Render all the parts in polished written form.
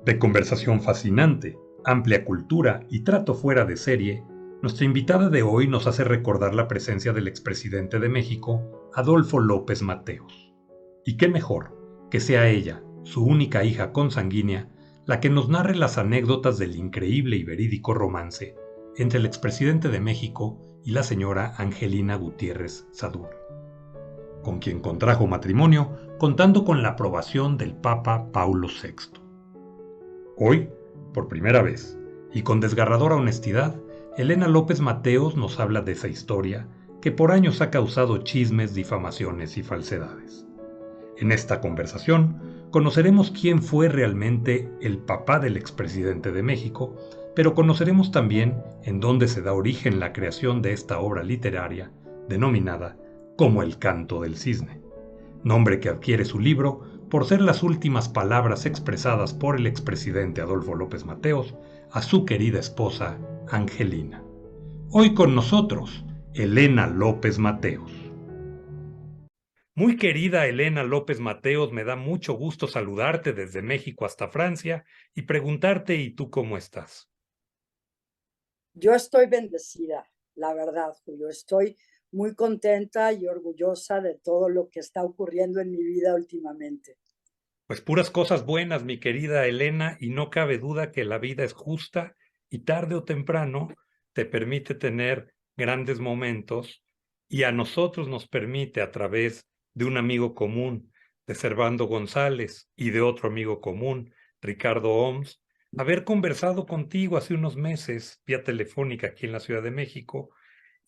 De conversación fascinante, amplia cultura y trato fuera de serie, nuestra invitada de hoy nos hace recordar la presencia del expresidente de México, Adolfo López Mateos. Y qué mejor que sea ella, su única hija consanguínea, la que nos narre las anécdotas del increíble y verídico romance entre el expresidente de México y la señora Angelina Gutiérrez Sadur, con quien contrajo matrimonio contando con la aprobación del Papa Paulo VI. Hoy, por primera vez, y con desgarradora honestidad, Elena López Mateos nos habla de esa historia que por años ha causado chismes, difamaciones y falsedades. En esta conversación conoceremos quién fue realmente el papá del expresidente de México, pero conoceremos también en dónde se da origen la creación de esta obra literaria denominada como El Canto del Cisne, nombre que adquiere su libro por ser las últimas palabras expresadas por el expresidente Adolfo López Mateos a su querida esposa Angelina. Hoy con nosotros, Elena López Mateos. Muy querida Elena López Mateos, me da mucho gusto saludarte desde México hasta Francia y preguntarte, ¿y tú cómo estás? Yo estoy bendecida, la verdad, Julio. Estoy muy contenta y orgullosa de todo lo que está ocurriendo en mi vida últimamente. Pues puras cosas buenas, mi querida Elena, y no cabe duda que la vida es justa y tarde o temprano te permite tener grandes momentos y a nosotros nos permite a través de un amigo común, de Servando González, y de otro amigo común, Ricardo Oms, haber conversado contigo hace unos meses vía telefónica aquí en la Ciudad de México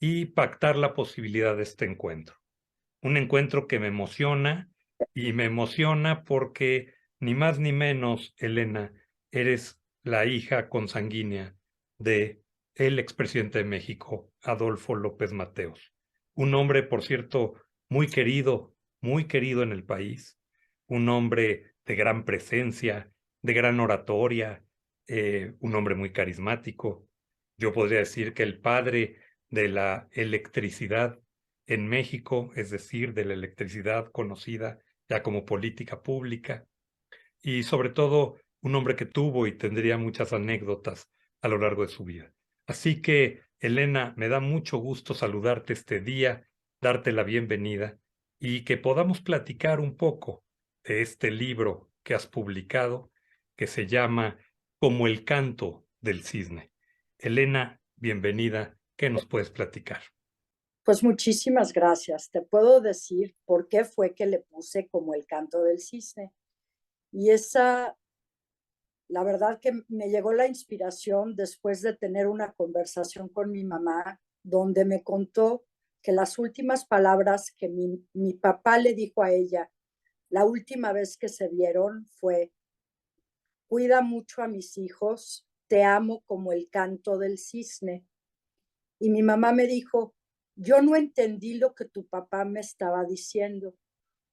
y pactar la posibilidad de este encuentro. Un encuentro que me emociona y me emociona porque ni más ni menos, Elena, eres la hija consanguínea de el expresidente de México, Adolfo López Mateos. Un hombre, por cierto, muy querido en el país, un hombre de gran presencia, de gran oratoria, un hombre muy carismático. Yo podría decir que el padre de la electricidad en México, es decir, de la electricidad conocida ya como política pública, y sobre todo un hombre que tuvo y tendría muchas anécdotas a lo largo de su vida. Así que, Elena, me da mucho gusto saludarte este día, darte la bienvenida y que podamos platicar un poco de este libro que has publicado, que se llama Como el canto del cisne. Elena, bienvenida, ¿qué nos puedes platicar? Pues muchísimas gracias. Te puedo decir por qué fue que le puse como el canto del cisne. Y la verdad que me llegó la inspiración después de tener una conversación con mi mamá, donde me contó que las últimas palabras que mi papá le dijo a ella la última vez que se vieron fue: cuida mucho a mis hijos, te amo como el canto del cisne. Y mi mamá me dijo: yo no entendí lo que tu papá me estaba diciendo.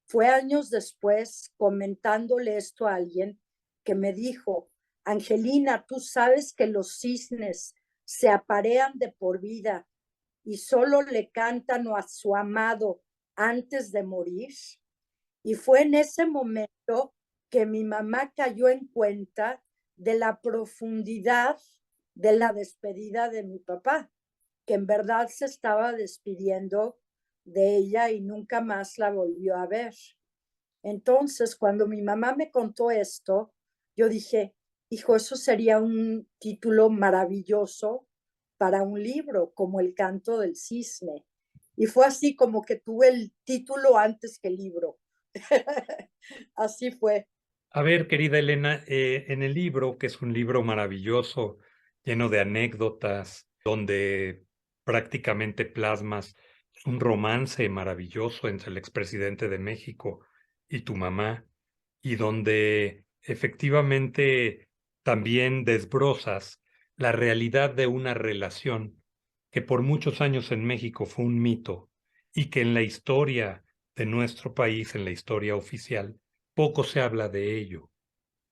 Fue años después, comentándole esto a alguien, que me dijo: Angelina, tú sabes que los cisnes se aparean de por vida y solo le cantan a su amado antes de morir. Y fue en ese momento que mi mamá cayó en cuenta de la profundidad de la despedida de mi papá, que en verdad se estaba despidiendo de ella y nunca más la volvió a ver. Entonces, cuando mi mamá me contó esto, yo dije: hijo, eso sería un título maravilloso para un libro, como El Canto del Cisne. Y fue así como que tuve el título antes que el libro. Así fue. A ver, querida Elena, en el libro, que es un libro maravilloso, lleno de anécdotas, donde prácticamente plasmas un romance maravilloso entre el expresidente de México y tu mamá, y donde efectivamente también desbrozas la realidad de una relación que por muchos años en México fue un mito y que en la historia de nuestro país, en la historia oficial, poco se habla de ello.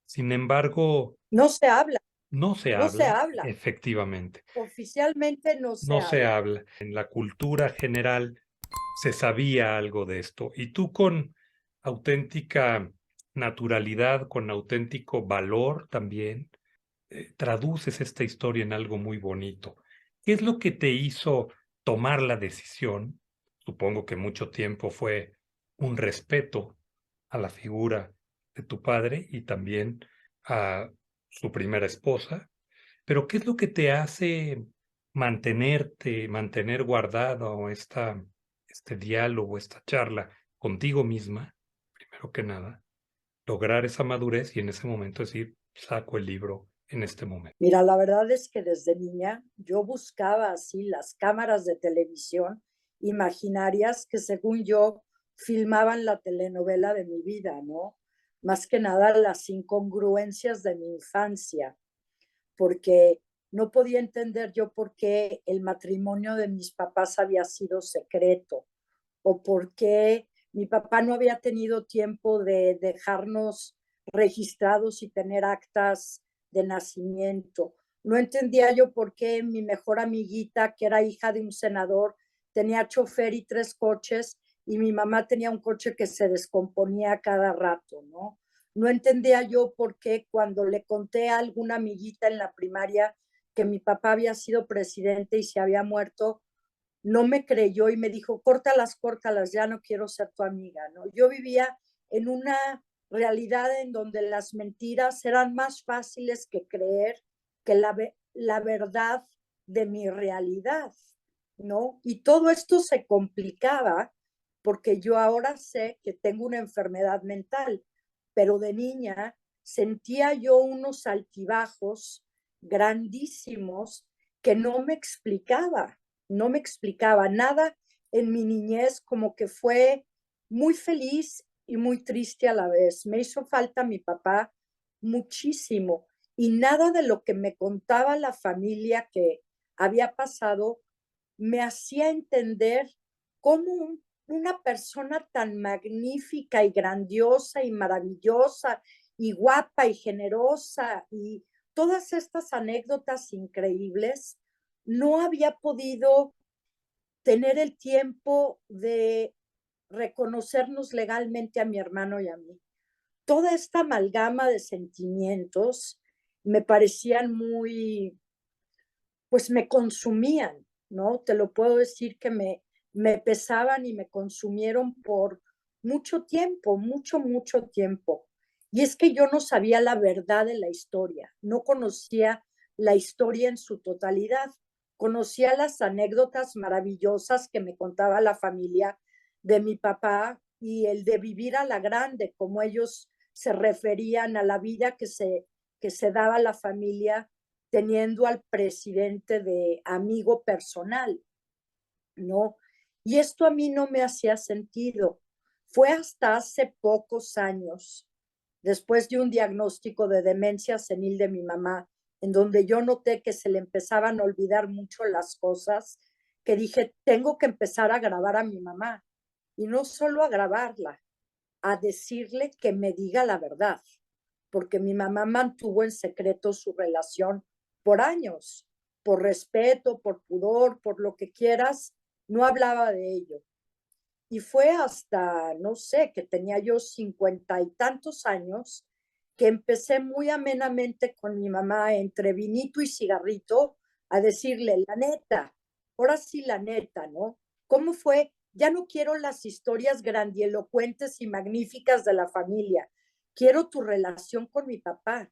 Sin embargo, No se habla, no se no se habla, habla. efectivamente, Oficialmente no se no se habla. habla. En la cultura general se sabía algo de esto. Y tú con auténtica naturalidad, con auténtico valor también, traduces esta historia en algo muy bonito. ¿Qué es lo que te hizo tomar la decisión? Supongo que mucho tiempo fue un respeto a la figura de tu padre y también a su primera esposa, pero ¿qué es lo que te hace mantener guardado este diálogo, esta charla contigo misma, primero que nada, lograr esa madurez y en ese momento decir, saco el libro en este momento? Mira, la verdad es que desde niña yo buscaba así las cámaras de televisión imaginarias que según yo filmaban la telenovela de mi vida, ¿no? Más que nada las incongruencias de mi infancia, porque no podía entender yo por qué el matrimonio de mis papás había sido secreto o por qué mi papá no había tenido tiempo de dejarnos registrados y tener actas de nacimiento. No entendía yo por qué mi mejor amiguita, que era hija de un senador, tenía chofer y 3 coches y mi mamá tenía un coche que se descomponía cada rato, ¿no? No entendía yo por qué cuando le conté a alguna amiguita en la primaria que mi papá había sido presidente y se había muerto, no me creyó y me dijo, córtalas, ya no quiero ser tu amiga, ¿no? Yo vivía en una realidad en donde las mentiras eran más fáciles que creer que la verdad de mi realidad, ¿no? Y todo esto se complicaba porque yo ahora sé que tengo una enfermedad mental, pero de niña sentía yo unos altibajos grandísimos que no me explicaba nada en mi niñez, como que fue muy feliz y muy triste a la vez. Me hizo falta mi papá muchísimo y nada de lo que me contaba la familia que había pasado me hacía entender cómo una persona tan magnífica y grandiosa y maravillosa y guapa y generosa y todas estas anécdotas increíbles no había podido tener el tiempo de reconocernos legalmente a mi hermano y a mí. Toda esta amalgama de sentimientos me parecían muy, pues me consumían, ¿no? Te lo puedo decir que me pesaban y me consumieron por mucho tiempo, mucho tiempo. Y es que yo no sabía la verdad de la historia, no conocía la historia en su totalidad, conocía las anécdotas maravillosas que me contaba la familia de mi papá y el de vivir a la grande, como ellos se referían a la vida que se daba a la familia teniendo al presidente de amigo personal, ¿no? Y esto a mí no me hacía sentido. Fue hasta hace pocos años, después de un diagnóstico de demencia senil de mi mamá, en donde yo noté que se le empezaban a olvidar mucho las cosas, que dije, tengo que empezar a grabar a mi mamá. Y no solo a grabarla, a decirle que me diga la verdad, porque mi mamá mantuvo en secreto su relación por años, por respeto, por pudor, por lo que quieras, no hablaba de ello. Y fue hasta, no sé, que tenía yo 50 y tantos años, que empecé muy amenamente con mi mamá, entre vinito y cigarrito, a decirle, la neta, ahora sí la neta, ¿no? ¿Cómo fue? Ya no quiero las historias grandielocuentes y magníficas de la familia, quiero tu relación con mi papá.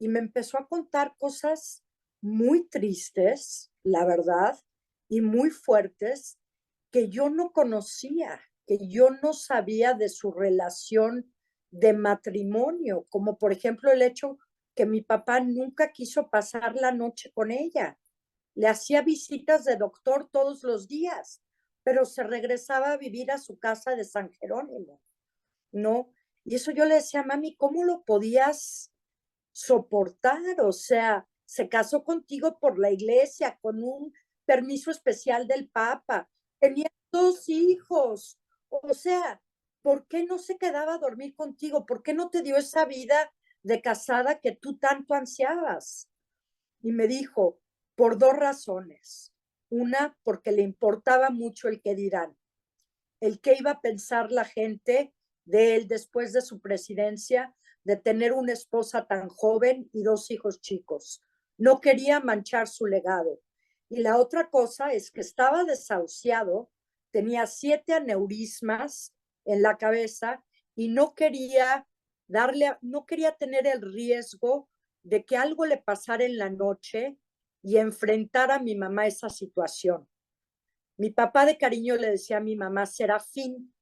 Y me empezó a contar cosas muy tristes, la verdad, y muy fuertes que yo no conocía, que yo no sabía de su relación de matrimonio, como por ejemplo el hecho que mi papá nunca quiso pasar la noche con ella. Le hacía visitas de doctor todos los días, pero se regresaba a vivir a su casa de San Jerónimo, ¿no? Y eso yo le decía, mami, ¿cómo lo podías soportar? O sea, se casó contigo por la iglesia, con un permiso especial del Papa, tenía 2 hijos, o sea, ¿por qué no se quedaba a dormir contigo? ¿Por qué no te dio esa vida de casada que tú tanto ansiabas? Y me dijo, por 2 razones. Una, porque le importaba mucho el que dirán, el que iba a pensar la gente de él después de su presidencia, de tener una esposa tan joven y 2 hijos chicos. No quería manchar su legado. Y la otra cosa es que estaba desahuciado, tenía 7 aneurismas en la cabeza y no quería no quería tener el riesgo de que algo le pasara en la noche y enfrentar a mi mamá esa situación. Mi papá de cariño le decía a mi mamá Serafín,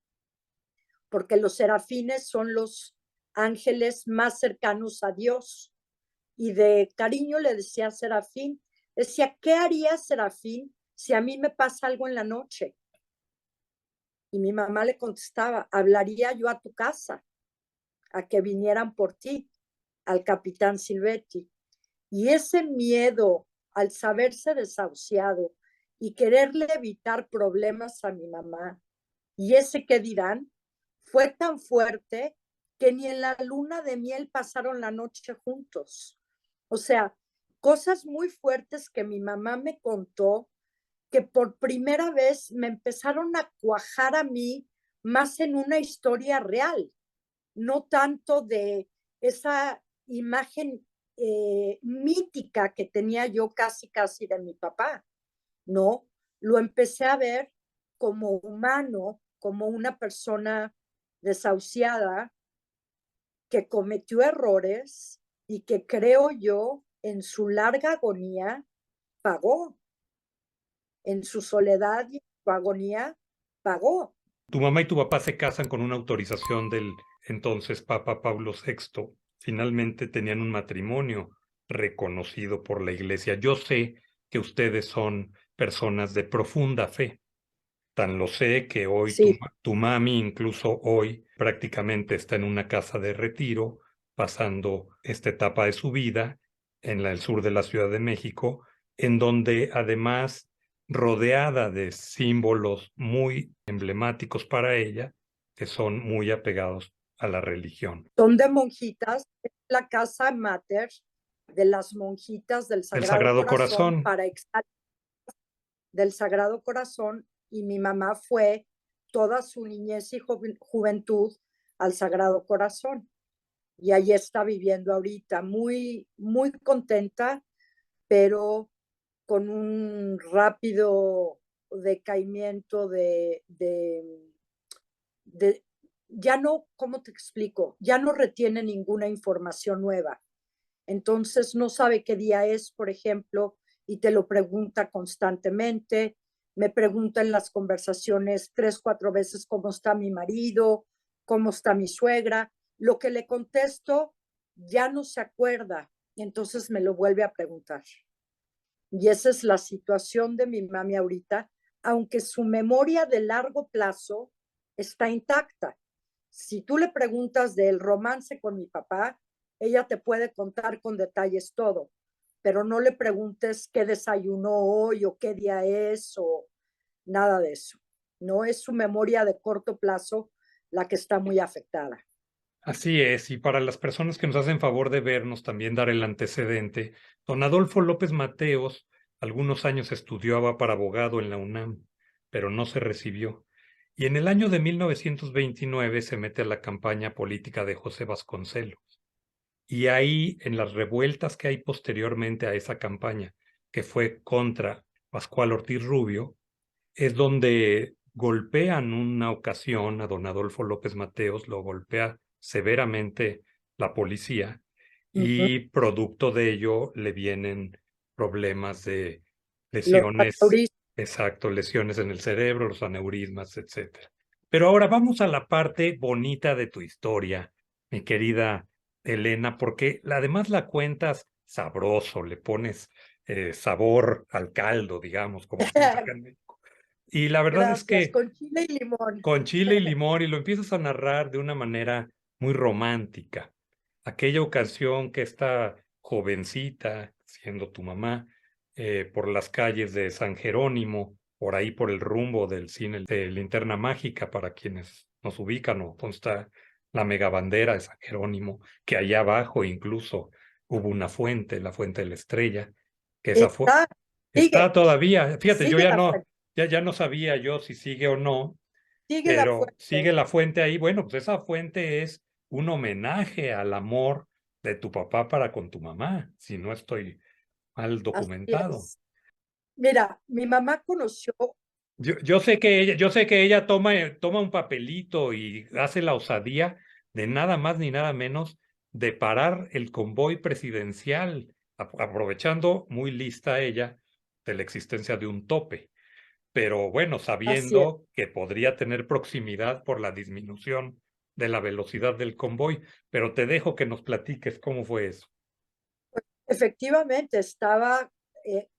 porque los serafines son los ángeles más cercanos a Dios. Y de cariño le decía a Serafín, decía, ¿qué haría Serafín si a mí me pasa algo en la noche? Y mi mamá le contestaba, hablaría yo a tu casa, a que vinieran por ti, al capitán Silvetti. Y ese miedo al saberse desahuciado y quererle evitar problemas a mi mamá, y ese que dirán, fue tan fuerte que ni en la luna de miel pasaron la noche juntos. O sea, cosas muy fuertes que mi mamá me contó, que por primera vez me empezaron a cuajar a mí más en una historia real, no tanto de esa imagen mítica que tenía yo casi de mi papá, ¿no? Lo empecé a ver como humano, como una persona desahuciada que cometió errores y que creo yo en su larga agonía pagó, en su soledad y su agonía pagó. Tu mamá y tu papá se casan con una autorización del entonces Papa Pablo VI. Finalmente tenían un matrimonio reconocido por la Iglesia. Yo sé que ustedes son personas de profunda fe. Tan lo sé que hoy Sí. tu mami, incluso hoy, prácticamente está en una casa de retiro, pasando esta etapa de su vida en el sur de la Ciudad de México, en donde además, rodeada de símbolos muy emblemáticos para ella, que son muy apegados a la religión. Son de monjitas, es la casa mater de las monjitas del El Sagrado Sagrado Corazón Corazón. para del Sagrado Corazón, y mi mamá fue toda su niñez y juventud al Sagrado Corazón. Y ahí está viviendo ahorita, muy contenta, pero con un rápido decaimiento de ya no, ¿cómo te explico? Ya no retiene ninguna información nueva. Entonces no sabe qué día es, por ejemplo, y te lo pregunta constantemente. Me pregunta en las conversaciones 3, 4 veces cómo está mi marido, cómo está mi suegra. Lo que le contesto ya no se acuerda, y entonces me lo vuelve a preguntar. Y esa es la situación de mi mami ahorita, aunque su memoria de largo plazo está intacta. Si tú le preguntas del romance con mi papá, ella te puede contar con detalles todo, pero no le preguntes qué desayunó hoy o qué día es o nada de eso. No es su memoria de corto plazo la que está muy afectada. Así es, y para las personas que nos hacen favor de vernos, también dar el antecedente. Don Adolfo López Mateos, algunos años estudiaba para abogado en la UNAM, pero no se recibió. Y en el año de 1929 se mete a la campaña política de José Vasconcelos. Y ahí, en las revueltas que hay posteriormente a esa campaña, que fue contra Pascual Ortiz Rubio, es donde golpean una ocasión a don Adolfo López Mateos, lo golpea severamente la policía y producto de ello le vienen problemas de Los lesiones, aneurismas. exacto, lesiones en el cerebro, los aneurismas, etcétera. Pero ahora vamos a la parte bonita de tu historia, mi querida Elena, porque además la cuentas sabroso, le pones sabor al caldo, digamos, como decimos acá en México. Y la verdad es Gracias, que con chile y limón. con chile y limón y lo empiezas a narrar de una manera muy romántica. Aquella ocasión que esta jovencita, siendo tu mamá, por las calles de San Jerónimo, por ahí por el rumbo del cine de Linterna Mágica, para quienes nos ubican, o donde está la megabandera de San Jerónimo, que allá abajo incluso hubo una fuente, la Fuente de la Estrella, que esa fue, Está, está todavía. Fíjate, yo sigue ya la no, fuente. ya no sabía yo si sigue o no, Sigue la pero sigue fuente. la fuente ahí. Bueno, pues esa fuente es un homenaje al amor de tu papá para con tu mamá, si no estoy mal Así documentado. es. Mira, mi mamá conoció, Yo sé que ella toma un papelito y hace la osadía de nada más ni nada menos de parar el convoy presidencial, aprovechando muy lista ella de la existencia de un tope, pero bueno, así es. sabiendo que podría tener proximidad por la disminución de la velocidad del convoy, pero te dejo que nos platiques cómo fue eso. Efectivamente, estaba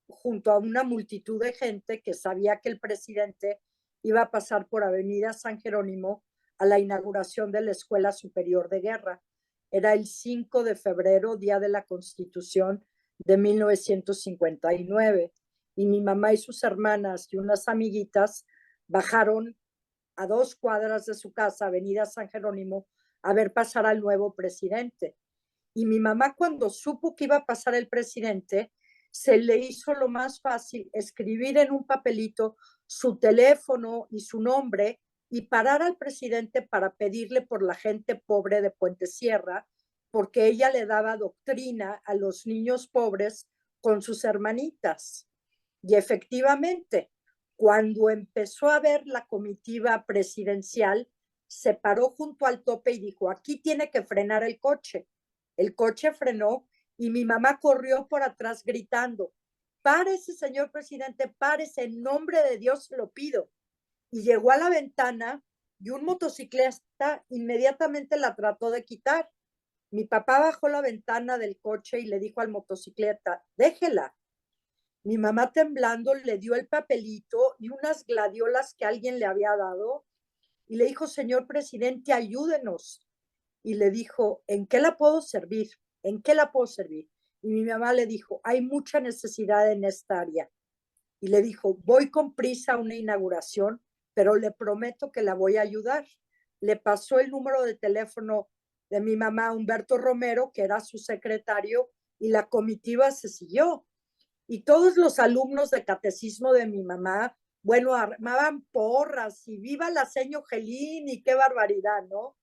junto a una multitud de gente que sabía que el presidente iba a pasar por Avenida San Jerónimo a la inauguración de la Escuela Superior de Guerra. Era el 5 de febrero, Día de la Constitución de 1959. Y mi mamá y sus hermanas y unas amiguitas bajaron a 2 cuadras de su casa, Avenida San Jerónimo, a ver pasar al nuevo presidente. Y mi mamá, cuando supo que iba a pasar el presidente, se le hizo lo más fácil escribir en un papelito su teléfono y su nombre y parar al presidente para pedirle por la gente pobre de Puente Sierra, porque ella le daba doctrina a los niños pobres con sus hermanitas. Y efectivamente, cuando empezó a ver la comitiva presidencial, se paró junto al tope y dijo, aquí tiene que frenar el coche. El coche frenó y mi mamá corrió por atrás gritando, párese, señor presidente, párese, en nombre de Dios se lo pido. Y llegó a la ventana y un motociclista inmediatamente la trató de quitar. Mi papá bajó la ventana del coche y le dijo al motocicleta, déjela. Mi mamá temblando le dio el papelito y unas gladiolas que alguien le había dado y le dijo, señor presidente, ayúdenos. Y le dijo, ¿en qué la puedo servir? ¿En qué la puedo servir? Y mi mamá le dijo, hay mucha necesidad en esta área. Y le dijo, voy con prisa a una inauguración, pero le prometo que la voy a ayudar. Le pasó el número de teléfono de mi mamá, Humberto Romero, que era su secretario, y la comitiva se siguió. Y todos los alumnos de catecismo de mi mamá, bueno, armaban porras y viva la seño Gelín y qué barbaridad, ¿no?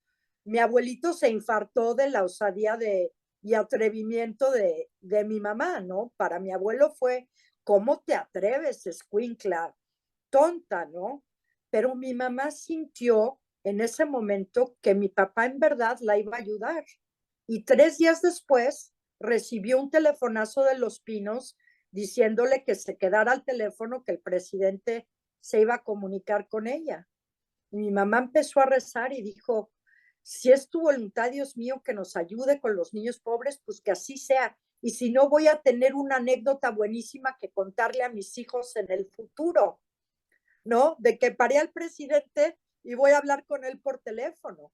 Mi abuelito se infartó de la osadía y atrevimiento de mi mamá, ¿no? Para mi abuelo fue, ¿cómo te atreves, escuincla? Tonta, ¿no? Pero mi mamá sintió en ese momento que mi papá en verdad la iba a ayudar. Y 3 días después recibió un telefonazo de Los Pinos diciéndole que se quedara al teléfono, que el presidente se iba a comunicar con ella. Y mi mamá empezó a rezar y dijo, si es tu voluntad, Dios mío, que nos ayude con los niños pobres, pues que así sea. Y si no, voy a tener una anécdota buenísima que contarle a mis hijos en el futuro, ¿no? De que paré al presidente y voy a hablar con él por teléfono.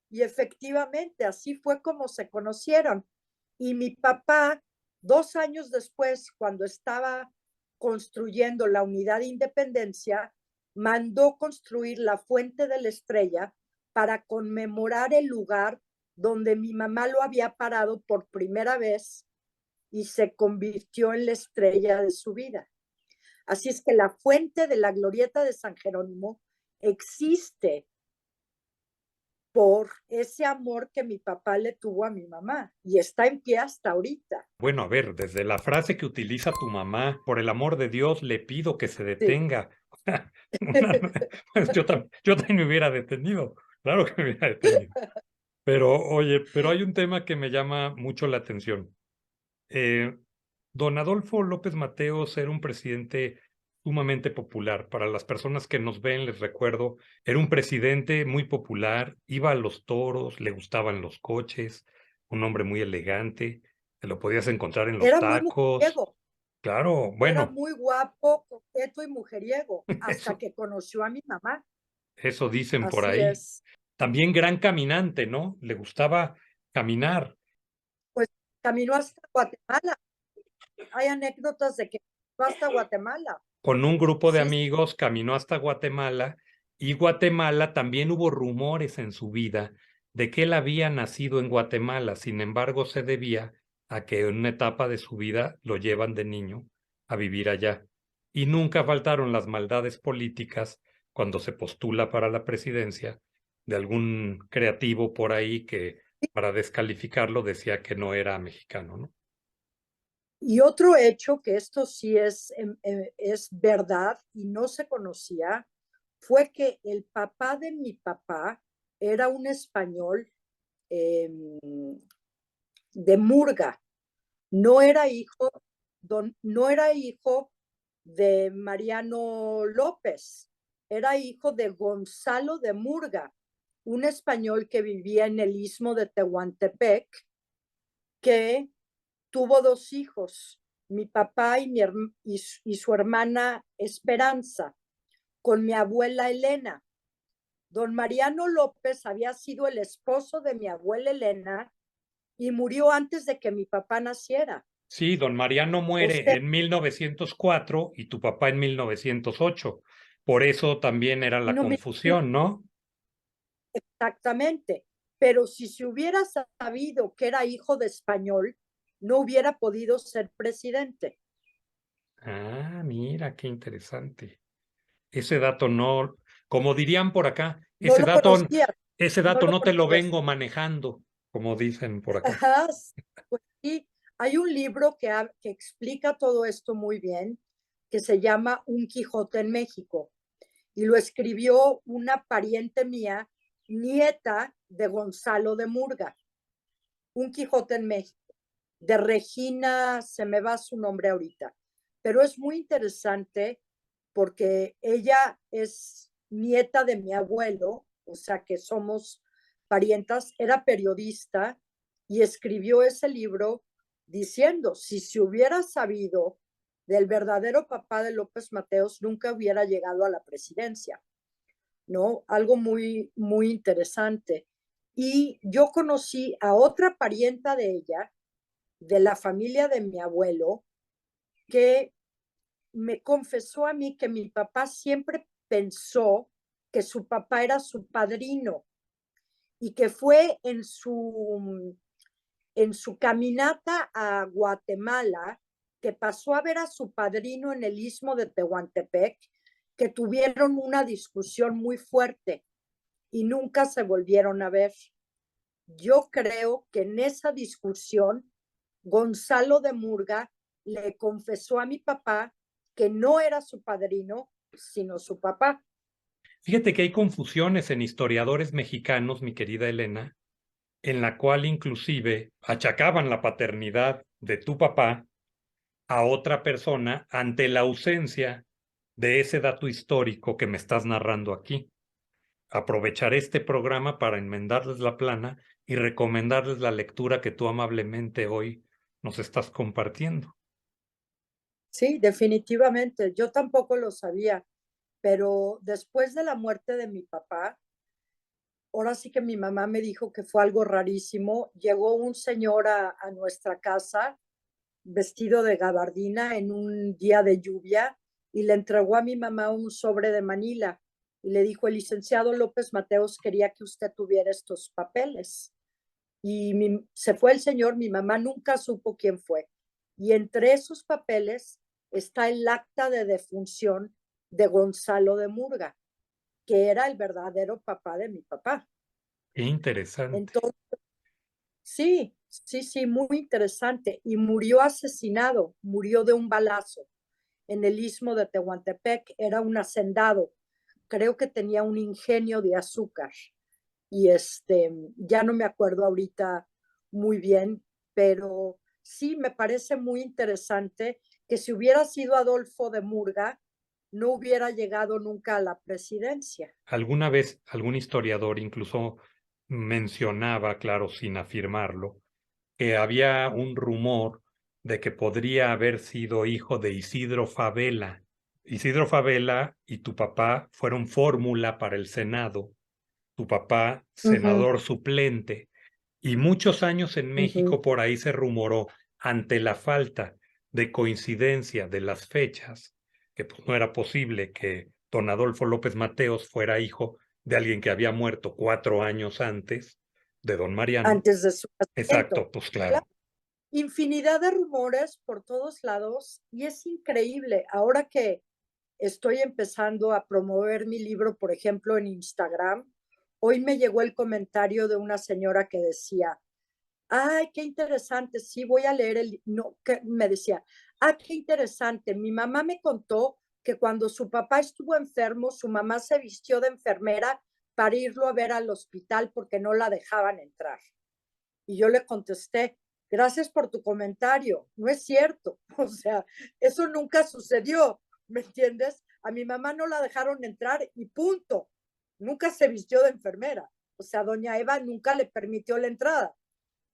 Y efectivamente, así fue como se conocieron. Y mi papá, 2 años después, cuando estaba construyendo la unidad de independencia, mandó construir la Fuente de la Estrella para conmemorar el lugar donde mi mamá lo había parado por primera vez y se convirtió en la estrella de su vida. Así es que la fuente de la glorieta de San Jerónimo existe por ese amor que mi papá le tuvo a mi mamá y está en pie hasta ahorita. Bueno, a ver, desde la frase que utiliza tu mamá, por el amor de Dios, le pido que se Sí. detenga. Pues yo también me hubiera detenido, claro que me hubiera detenido. Pero oye, pero hay un tema que me llama mucho la atención. Eh, Don Adolfo López Mateos era un presidente sumamente popular. Para las personas que nos ven, les recuerdo, era un presidente muy popular, iba a los toros, le gustaban los coches, un hombre muy elegante, te lo podías encontrar en los Era muy tacos. mujeriego, Claro, era bueno, muy guapo, coqueto y mujeriego, hasta eso, que conoció a mi mamá. eso dicen por Así ahí. es. También gran caminante, ¿no? Le gustaba caminar. Pues caminó hasta Guatemala. Hay anécdotas de que caminó hasta Guatemala. Con un grupo de Sí, sí, amigos caminó hasta Guatemala y Guatemala también hubo rumores en su vida de que él había nacido en Guatemala. Sin embargo, se debía a que en una etapa de su vida lo llevan de niño a vivir allá. Y nunca faltaron las maldades políticas cuando se postula para la presidencia, de algún creativo por ahí que para descalificarlo decía que no era mexicano, ¿no? Y otro hecho, que esto sí es verdad y no se conocía, fue que el papá de mi papá era un español eh, de Murga. No era hijo, no era hijo de Mariano López, era hijo de Gonzalo de Murga, un español que vivía en el istmo de Tehuantepec, que tuvo dos hijos, mi papá y su hermana Esperanza, con mi abuela Elena. Don Mariano López había sido el esposo de mi abuela Elena y murió antes de que mi papá naciera. Sí, don Mariano O muere sea, en 1904 y tu papá en 1908. Por eso también era la no me confusión, ¿no? exactamente. Pero si se hubiera sabido que era hijo de español, no hubiera podido ser presidente. Ah, mira, qué interesante. Ese dato no, como dirían por acá, No lo conocía, ese no dato lo no te lo conocías. vengo manejando, como dicen por acá. Ajá, pues sí, hay un libro que explica todo esto muy bien, que se llama Un Quijote en México, y lo escribió una pariente mía, nieta de Gonzalo de Murga. Un Quijote en México, de Regina, se me va su nombre ahorita, pero es muy interesante porque ella es nieta de mi abuelo, o sea que somos parientas, era periodista y escribió ese libro diciendo, si se hubiera sabido del verdadero papá de López Mateos, nunca hubiera llegado a la presidencia, ¿no? Algo muy, muy interesante. Y yo conocí a otra parienta de ella, de la familia de mi abuelo, que me confesó a mí que mi papá siempre pensó que su papá era su padrino y que fue en su caminata a Guatemala que pasó a ver a su padrino en el istmo de Tehuantepec, que tuvieron una discusión muy fuerte y nunca se volvieron a ver. Yo creo que en esa discusión Gonzalo de Murga le confesó a mi papá que no era su padrino, sino su papá. Fíjate que hay confusiones en historiadores mexicanos, mi querida Elena, en la cual inclusive achacaban la paternidad de tu papá a otra persona ante la ausencia de ese dato histórico que me estás narrando aquí. Aprovecharé este programa para enmendarles la plana y recomendarles la lectura que tú amablemente hoy nos estás compartiendo. Sí, definitivamente. Yo tampoco lo sabía, pero después de la muerte de mi papá, ahora sí que mi mamá me dijo que fue algo rarísimo. Llegó un señor a nuestra casa vestido de gabardina en un día de lluvia y le entregó a mi mamá un sobre de Manila y le dijo, el licenciado López Mateos quería que usted tuviera estos papeles. Y se fue el señor, mi mamá nunca supo quién fue. Y entre esos papeles está el acta de defunción de Gonzalo de Murga, que era el verdadero papá de mi papá. Qué interesante. Entonces, sí, sí, sí, muy interesante. Y murió asesinado, murió de un balazo en el istmo de Tehuantepec, era un hacendado, creo que tenía un ingenio de azúcar y ya no me acuerdo ahorita muy bien, pero sí me parece muy interesante que si hubiera sido Adolfo de Murga, no hubiera llegado nunca a la presidencia. Alguna vez algún historiador incluso mencionaba, claro, sin afirmarlo, que había un rumor de que podría haber sido hijo de Isidro Fabela. Isidro Fabela y tu papá fueron fórmula para el Senado, tu papá Uh -huh, senador suplente, y muchos años en uh -huh. México por ahí se rumoró ante la falta de coincidencia de las fechas, que pues no era posible que don Adolfo López Mateos fuera hijo de alguien que había muerto 4 años antes de don Mariano. Antes de su nacimiento. Exacto, pues Claro, claro. infinidad de rumores por todos lados y es increíble. Ahora que estoy empezando a promover mi libro, por ejemplo, en Instagram. Hoy me llegó el comentario de una señora que decía, ay, qué interesante, sí, voy a leer el, no, que me decía, ah, qué interesante, mi mamá me contó que cuando su papá estuvo enfermo, su mamá se vistió de enfermera para irlo a ver al hospital porque no la dejaban entrar. Y yo le contesté, gracias por tu comentario, no es cierto, o sea, eso nunca sucedió, ¿me entiendes? A mi mamá no la dejaron entrar y punto, nunca se vistió de enfermera, o sea, doña Eva nunca le permitió la entrada,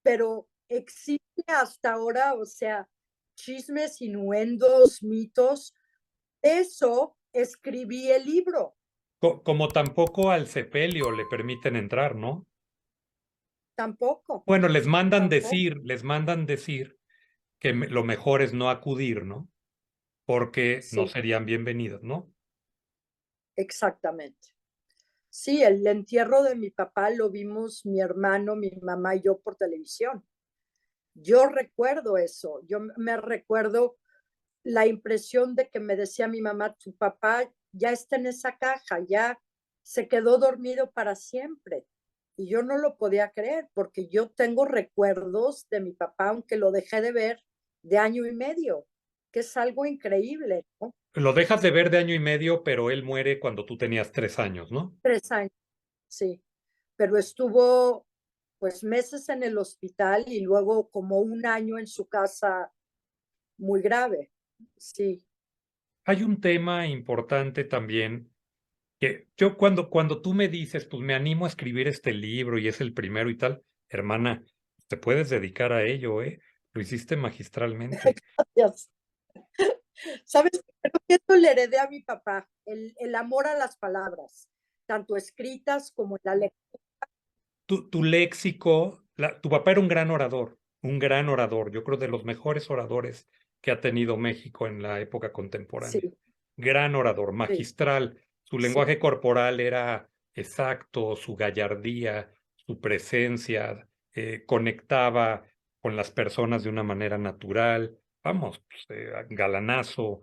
pero existe hasta ahora, o sea, chismes, innuendos, mitos, eso escribí el libro, Como tampoco al sepelio le permiten entrar, ¿no? tampoco, Bueno, tampoco, les mandan decir que lo mejor es no acudir, ¿no? Porque no sí, serían bienvenidos, ¿no? exactamente. Sí, el entierro de mi papá lo vimos mi hermano, mi mamá y yo por televisión. Yo recuerdo eso, yo me recuerdo la impresión de que me decía mi mamá, tu papá ya está en esa caja, ya se quedó dormido para siempre. Y yo no lo podía creer porque yo tengo recuerdos de mi papá, aunque lo dejé de ver de año y medio, que es algo increíble, ¿no? Lo dejas de ver de año y medio, pero él muere cuando tú tenías 3 años, ¿no? 3 años, sí, pero estuvo pues meses en el hospital y luego como un año en su casa muy grave. Sí, Hay un tema importante también que yo cuando tú me dices, pues me animo a escribir este libro y es el primero y tal, hermana, te puedes dedicar a ello, ¿eh? Lo hiciste magistralmente. gracias. ¿Sabes? Creo que esto le heredé a mi papá, el amor a las palabras, tanto escritas como en la lectura. Tu léxico, tu papá era un gran orador, yo creo de los mejores oradores que ha tenido México en la época Sí, contemporánea. Gran orador, sí, magistral. Su sí. lenguaje corporal era exacto, su gallardía, su presencia, conectaba con las personas de una manera natural. Vamos, pues, galanazo,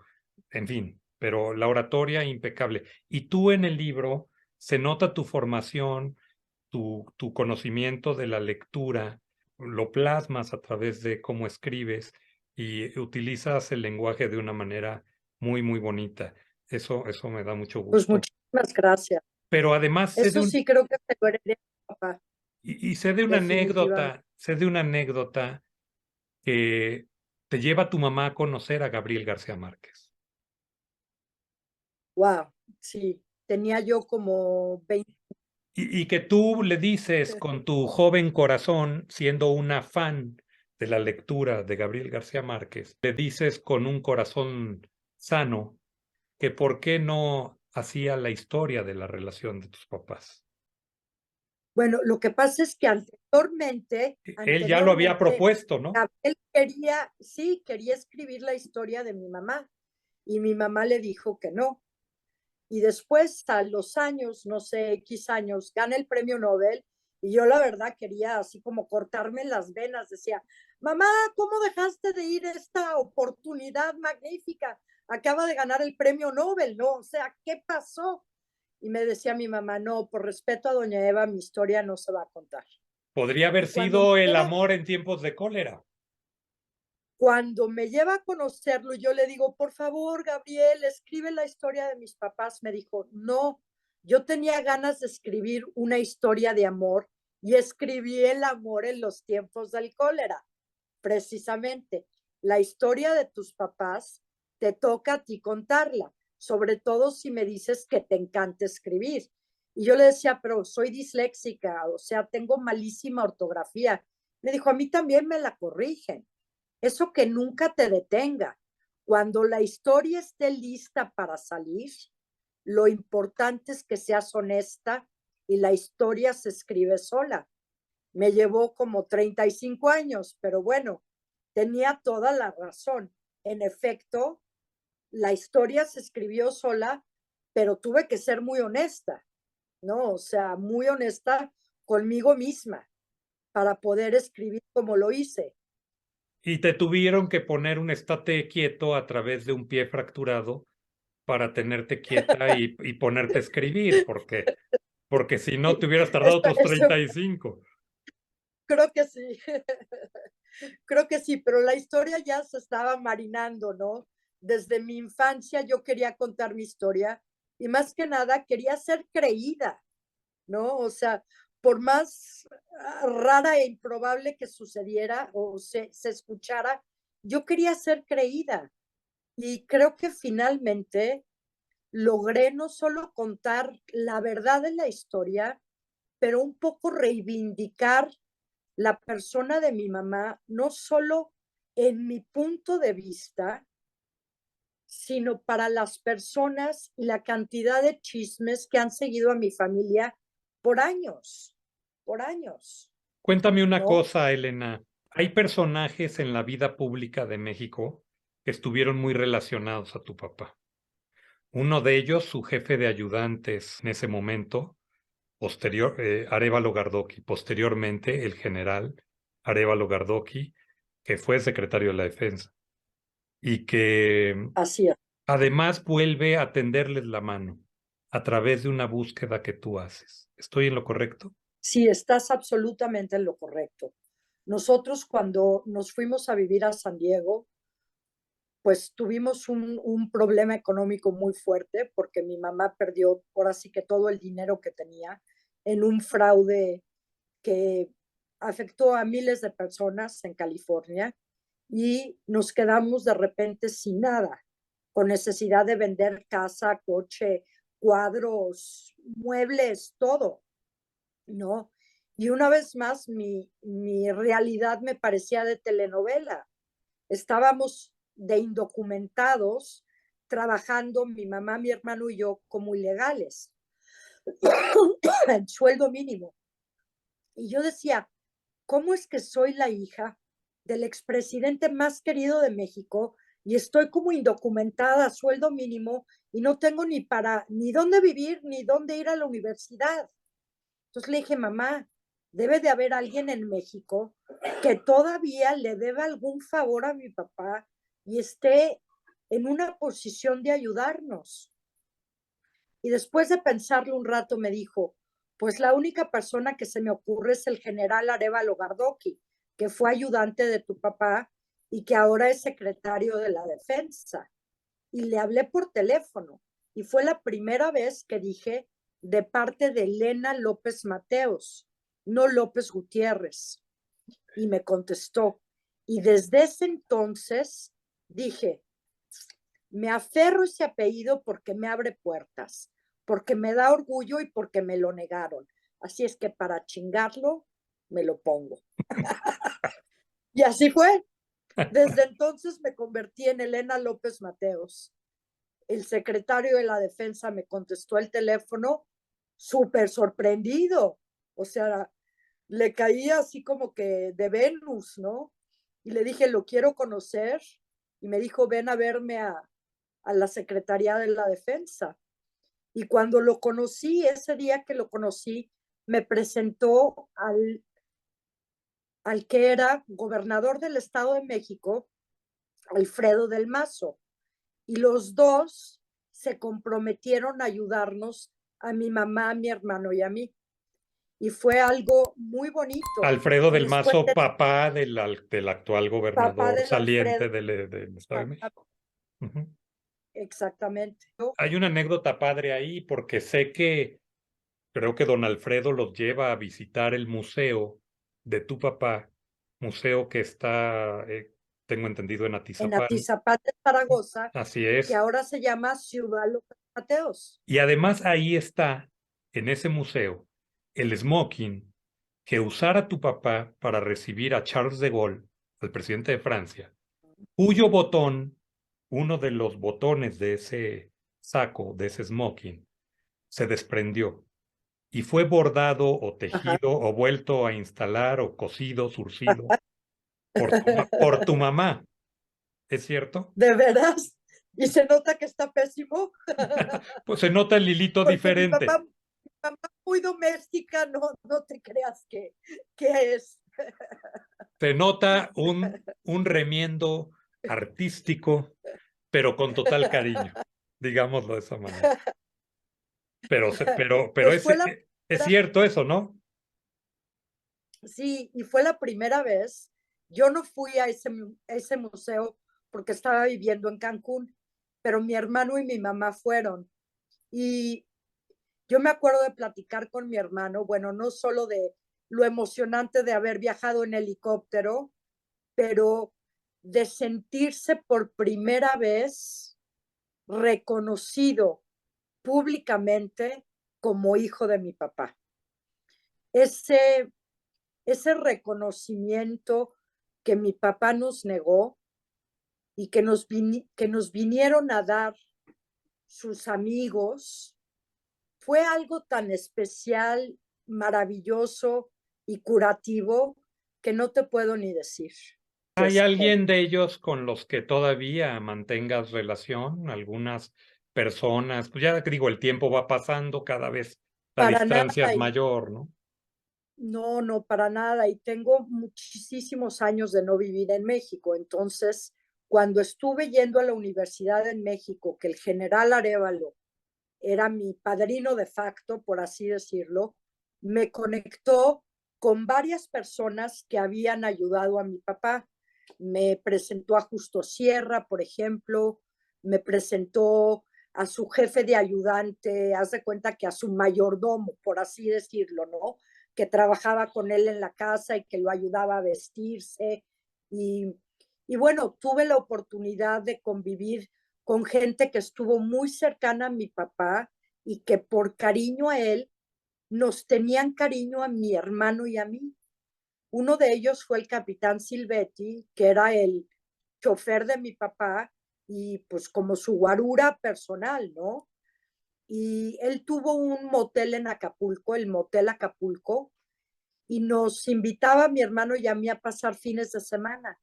en fin, pero la oratoria impecable. Y tú en el libro se nota tu formación, tu conocimiento de la lectura, lo plasmas a través de cómo escribes y utilizas el lenguaje de una manera muy, muy bonita. Eso me da mucho Pues gusto. muchísimas gracias. Pero además Eso sí creo que se lo heredé a mi papá, y sé de una definitivamente. anécdota, sé de una anécdota que te lleva a tu mamá a conocer a Gabriel García Márquez. Wow, sí. Tenía yo como 20. Y que tú le dices con tu joven corazón, siendo una fan de la lectura de Gabriel García Márquez, le dices con un corazón sano que por qué no hacía la historia de la relación de tus papás. Bueno, lo que pasa es que anteriormente, Él ya lo había anteriormente, propuesto, ¿no? Gabriel quería, sí, quería escribir la historia de mi mamá y mi mamá le dijo que no. Y después, a los años, no sé, X años, gana el premio Nobel y yo la verdad quería así como cortarme las venas. Decía, mamá, ¿cómo dejaste de ir esta oportunidad magnífica? Acaba de ganar el premio Nobel, ¿no? O sea, ¿qué pasó? Y me decía mi mamá, no, por respeto a doña Eva, mi historia no se va a contar. Podría haber Y cuando me sido el lleva, amor en tiempos de cólera. cuando me lleva a conocerlo, yo le digo, por favor, Gabriel, escribe la historia de mis papás. Me dijo, no, yo tenía ganas de escribir una historia de amor y escribí el amor en los tiempos del cólera. Precisamente, la historia de tus papás te toca a ti contarla, sobre todo si me dices que te encanta escribir. Y yo le decía, pero soy disléxica, o sea, tengo malísima ortografía. Me dijo, a mí también me la corrigen. Eso que nunca te detenga. Cuando la historia esté lista para salir, lo importante es que seas honesta y la historia se escribe sola. Me llevó como 35 años, pero bueno, tenía toda la razón. En efecto, la historia se escribió sola, pero tuve que ser muy honesta, ¿no? O sea, muy honesta conmigo misma para poder escribir como lo hice. Y te tuvieron que poner un estate quieto a través de un pie fracturado para tenerte quieta y ponerte a escribir, porque si no Sí, te hubieras tardado otros eso 35. creo que sí. Creo que sí, pero la historia ya se estaba marinando, ¿no? Desde mi infancia yo quería contar mi historia y más que nada quería ser creída, ¿no? O sea, por más rara e improbable que sucediera o se escuchara, yo quería ser creída. Y creo que finalmente logré no solo contar la verdad de la historia, pero un poco reivindicar la persona de mi mamá, no solo en mi punto de vista, sino para las personas y la cantidad de chismes que han seguido a mi familia por años, Cuéntame una ¿no? cosa, Elena. Hay personajes en la vida pública de México que estuvieron muy relacionados a tu papá. Uno de ellos, su jefe de ayudantes en ese momento, Arévalo Gardoqui, posteriormente el general Arévalo Gardoqui, que fue secretario de la Defensa y que Así es. además vuelve a tenderles la mano a través de una búsqueda que tú haces. ¿Estoy en lo correcto? Sí, estás absolutamente en lo correcto. Nosotros cuando nos fuimos a vivir a San Diego, pues tuvimos un problema económico muy fuerte porque mi mamá perdió ahora sí que todo el dinero que tenía en un fraude que afectó a miles de personas en California y nos quedamos de repente sin nada, con necesidad de vender casa, coche, cuadros, muebles, todo, ¿no? Y una vez más, mi realidad me parecía de telenovela. Estábamos de indocumentados trabajando mi mamá, mi hermano y yo como ilegales, en sueldo mínimo. Y yo decía, ¿cómo es que soy la hija del expresidente más querido de México y estoy como indocumentada a sueldo mínimo y no tengo ni dónde vivir, ni dónde ir a la universidad? Entonces le dije, mamá, debe de haber alguien en México que todavía le deba algún favor a mi papá y esté en una posición de ayudarnos. Y después de pensarlo un rato me dijo, pues la única persona que se me ocurre es el general Arévalo Gardoqui, que fue ayudante de tu papá y que ahora es secretario de la defensa. Y le hablé por teléfono y fue la primera vez que dije de parte de Elena López Mateos, no López Gutiérrez. Y me contestó. Y desde ese entonces dije, me aferro a ese apellido porque me abre puertas, porque me da orgullo y porque me lo negaron. Así es que para chingarlo, me lo pongo. Y así fue. Desde entonces me convertí en Elena López Mateos. El secretario de la defensa me contestó el teléfono súper sorprendido. O sea, le caía así como que de Venus, ¿no? Y le dije, lo quiero conocer. Y me dijo, ven a verme a la Secretaría de la Defensa. Y cuando lo conocí, ese día que lo conocí, me presentó al que era gobernador del Estado de México, Alfredo del Mazo. Y los dos se comprometieron a ayudarnos a mi mamá, a mi hermano y a mí. Y fue algo muy bonito. Alfredo Y del después Mazo, de papá del actual papá gobernador del Alfredo, saliente del Estado de México. Ujú. exactamente. Hay una anécdota padre ahí porque sé que creo que don Alfredo los lleva a visitar el museo de tu papá, museo que está, tengo entendido, en En Atizapán. Atizapán de Zaragoza, Así que es. ahora se llama Ciudad López Mateos. Y además ahí está, en ese museo, el smoking que usara tu papá para recibir a Charles de Gaulle, al presidente de Francia, cuyo botón, uno de los botones de ese saco, de ese smoking, se desprendió y fue bordado o Ajá. tejido o vuelto a instalar o cosido, surcido por tu mamá. ¿Es cierto? De veras. Y se nota que está pésimo, Pues se nota el hilito porque diferente. mi mamá muy doméstica, no, no te creas que es. Se nota un remiendo artístico, pero con total cariño. digámoslo de esa manera. Pero Pues fue la es primera, cierto eso, ¿no? sí, y fue la primera vez. Yo no fui a ese museo porque estaba viviendo en Cancún, pero mi hermano y mi mamá fueron. Y yo me acuerdo de platicar con mi hermano, bueno, no solo de lo emocionante de haber viajado en helicóptero, pero de sentirse por primera vez reconocido públicamente como hijo de mi papá. Ese, ese reconocimiento que mi papá nos negó y que nos vinieron a dar sus amigos, fue algo tan especial, maravilloso y curativo que no te puedo ni decir. ¿Hay alguien de ellos con los que todavía mantengas relación? Algunas personas, pues ya digo, el tiempo va pasando, cada vez la Para distancia es nada, mayor, ¿no? no, no, para nada. Y tengo muchísimos años de no vivir en México. Entonces, cuando estuve yendo a la universidad en México, que el general Arévalo era mi padrino de facto, por así decirlo, me conectó con varias personas que habían ayudado a mi papá. Me presentó a Justo Sierra, por ejemplo, me presentó a su jefe de ayudante, haz de cuenta que a su mayordomo, por así decirlo, ¿no? Que trabajaba con él en la casa y que lo ayudaba a vestirse. Y, y bueno, tuve la oportunidad de convivir con gente que estuvo muy cercana a mi papá y que por cariño a él nos tenían cariño a mi hermano y a mí. Uno de ellos fue el capitán Silvetti, que era el chofer de mi papá y pues como su guarura personal, ¿no? Y él tuvo un motel en Acapulco, el Motel Acapulco, y nos invitaba a mi hermano y a mí a pasar fines de semana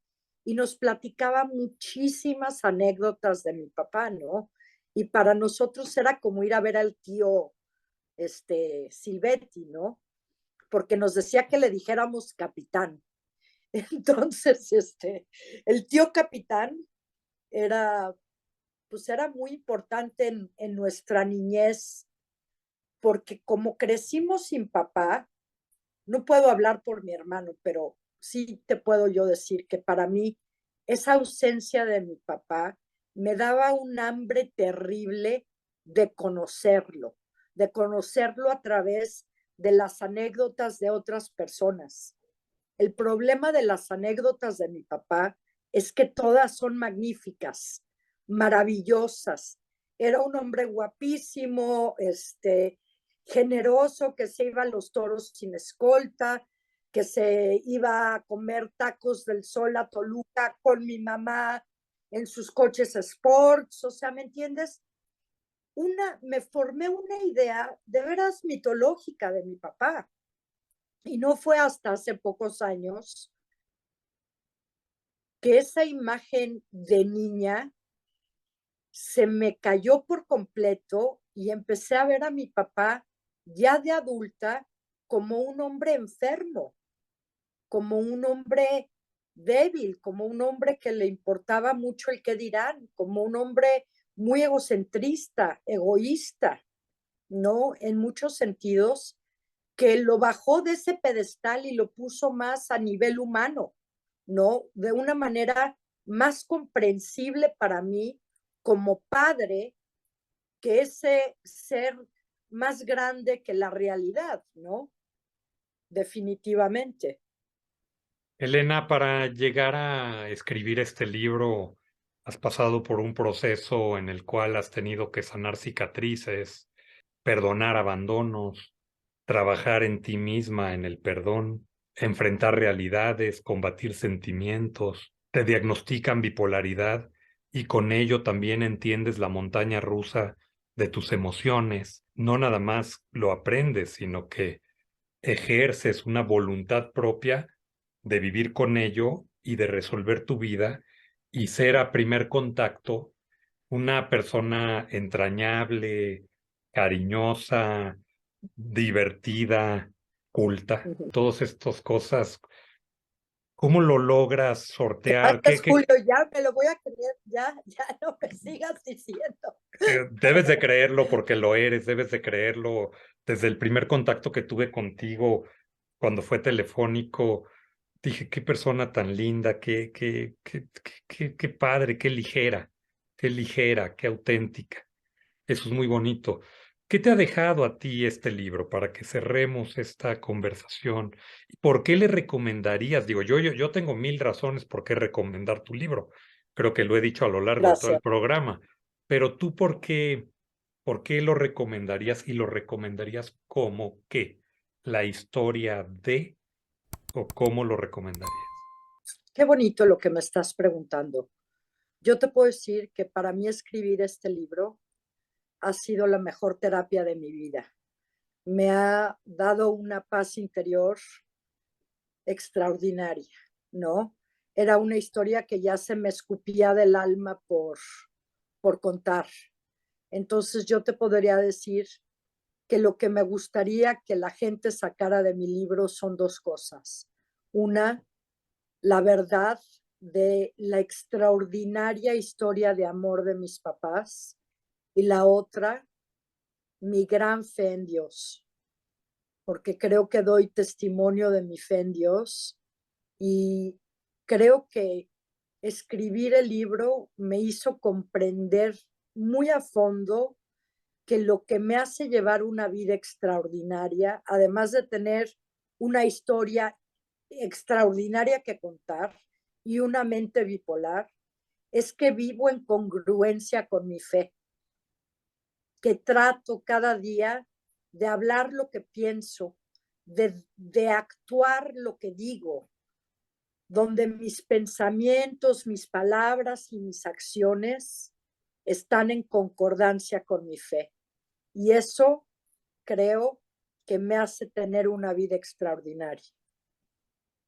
y nos platicaba muchísimas anécdotas de mi papá, ¿no? Y para nosotros era como ir a ver al tío Silvetti, ¿no? Porque nos decía que le dijéramos capitán. Entonces, el tío capitán era, pues era muy importante en nuestra niñez, porque como crecimos sin papá, no puedo hablar por mi hermano, pero sí te puedo yo decir que para mí esa ausencia de mi papá me daba un hambre terrible de conocerlo a través de las anécdotas de otras personas. El problema de las anécdotas de mi papá es que todas son magníficas, maravillosas. Era un hombre guapísimo, generoso, que se iba a los toros sin escolta, que se iba a comer tacos del sol a Toluca con mi mamá en sus coches sports, o sea, ¿me entiendes? Me formé una idea de veras mitológica de mi papá. Y no fue hasta hace pocos años que esa imagen de niña se me cayó por completo y empecé a ver a mi papá ya de adulta como un hombre enfermo, como un hombre débil, como un hombre que le importaba mucho el qué dirán, como un hombre muy egocentrista, egoísta, ¿no? En muchos sentidos, que lo bajó de ese pedestal y lo puso más a nivel humano, ¿no? De una manera más comprensible para mí como padre que ese ser más grande que la realidad, ¿no? Definitivamente. Elena, para llegar a escribir este libro, has pasado por un proceso en el cual has tenido que sanar cicatrices, perdonar abandonos, trabajar en ti misma en el perdón, enfrentar realidades, combatir sentimientos, te diagnostican bipolaridad y con ello también entiendes la montaña rusa de tus emociones. No nada más lo aprendes, sino que ejerces una voluntad propia de vivir con ello y de resolver tu vida y ser a primer contacto una persona entrañable, cariñosa, divertida, culta. Todas estas cosas, ¿cómo lo logras sortear? Gracias, Julio, ya me lo voy a creer, ya, ya no me sigas diciendo. Debes de creerlo porque lo eres, debes de creerlo. Desde el primer contacto que tuve contigo, cuando fue telefónico, dije, qué persona tan linda, qué padre, qué ligera, qué auténtica. Eso es muy bonito. ¿Qué te ha dejado a ti este libro para que cerremos esta conversación? ¿Y por qué le recomendarías? Digo, yo tengo mil razones por qué recomendar tu libro. Creo que lo he dicho a lo largo de todo el Gracias. programa. Pero tú, por qué lo recomendarías y lo recomendarías como qué? ¿La historia de o cómo lo recomendarías? Qué bonito lo que me estás preguntando. Yo te puedo decir que para mí escribir este libro ha sido la mejor terapia de mi vida. Me ha dado una paz interior extraordinaria, ¿no? Era una historia que ya se me escupía del alma por contar. Entonces yo te podría decir que lo que me gustaría que la gente sacara de mi libro son dos cosas. Una, la verdad de la extraordinaria historia de amor de mis papás y la otra, mi gran fe en Dios, porque creo que doy testimonio de mi fe en Dios y creo que escribir el libro me hizo comprender muy a fondo que lo que me hace llevar una vida extraordinaria, además de tener una historia extraordinaria que contar y una mente bipolar, es que vivo en congruencia con mi fe, que trato cada día de hablar lo que pienso, de actuar lo que digo, donde mis pensamientos, mis palabras y mis acciones están en concordancia con mi fe. Y eso creo que me hace tener una vida extraordinaria.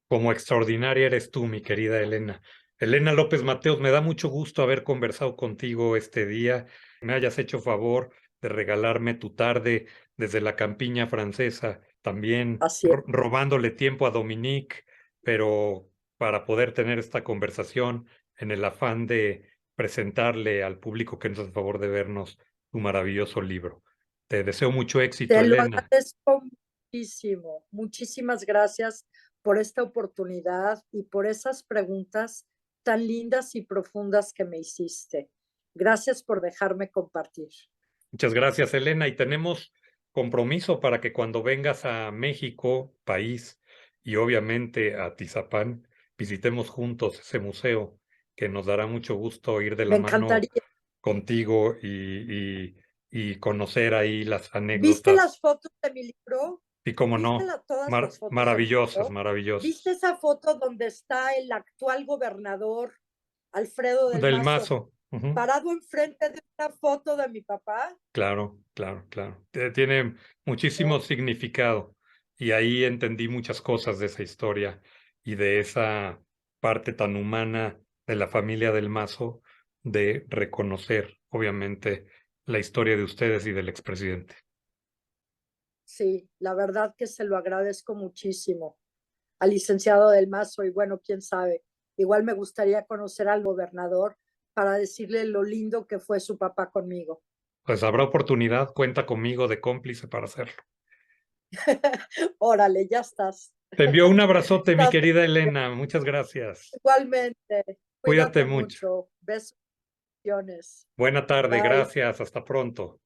Como extraordinaria eres tú, mi querida Elena. Elena López Mateos, me da mucho gusto haber conversado contigo este día. Me hayas hecho favor de regalarme tu tarde desde la campiña francesa, también Así es. robándole tiempo a Dominique, pero para poder tener esta conversación en el afán de presentarle al público que nos hace favor de vernos tu maravilloso libro. Te deseo mucho éxito, Te lo Elena. agradezco muchísimo. Muchísimas gracias por esta oportunidad y por esas preguntas tan lindas y profundas que me hiciste. Gracias por dejarme compartir. Muchas gracias, Elena. Y tenemos compromiso para que cuando vengas a México, país, y obviamente a Tizapán, visitemos juntos ese museo, que nos dará mucho gusto ir de la Me mano encantaría. contigo y conocer ahí las ¿Viste anécdotas. las fotos de mi libro? Y cómo ¿Viste no, todas las fotos de mi maravillosas, libro? ¿Viste maravillosas. esa foto donde está el actual gobernador Alfredo del Del Mazo Mazo. Ujú. parado enfrente de una foto de mi papá? Claro, claro, claro. Tiene muchísimo ¿No? significado y ahí entendí muchas cosas de esa historia y de esa parte tan humana de la familia del Mazo de reconocer, obviamente, la historia de ustedes y del expresidente. Sí, la verdad que se lo agradezco muchísimo al licenciado del Mazo y bueno, quién sabe, igual me gustaría conocer al gobernador para decirle lo lindo que fue su papá conmigo. Pues habrá oportunidad, cuenta conmigo de cómplice para hacerlo. Órale, ya estás. Te envío un abrazote, mi Estás querida Elena. Muchas gracias. igualmente. Cuídate Cuídate mucho. mucho. Besos. Buena tarde, Bye. gracias. Hasta pronto.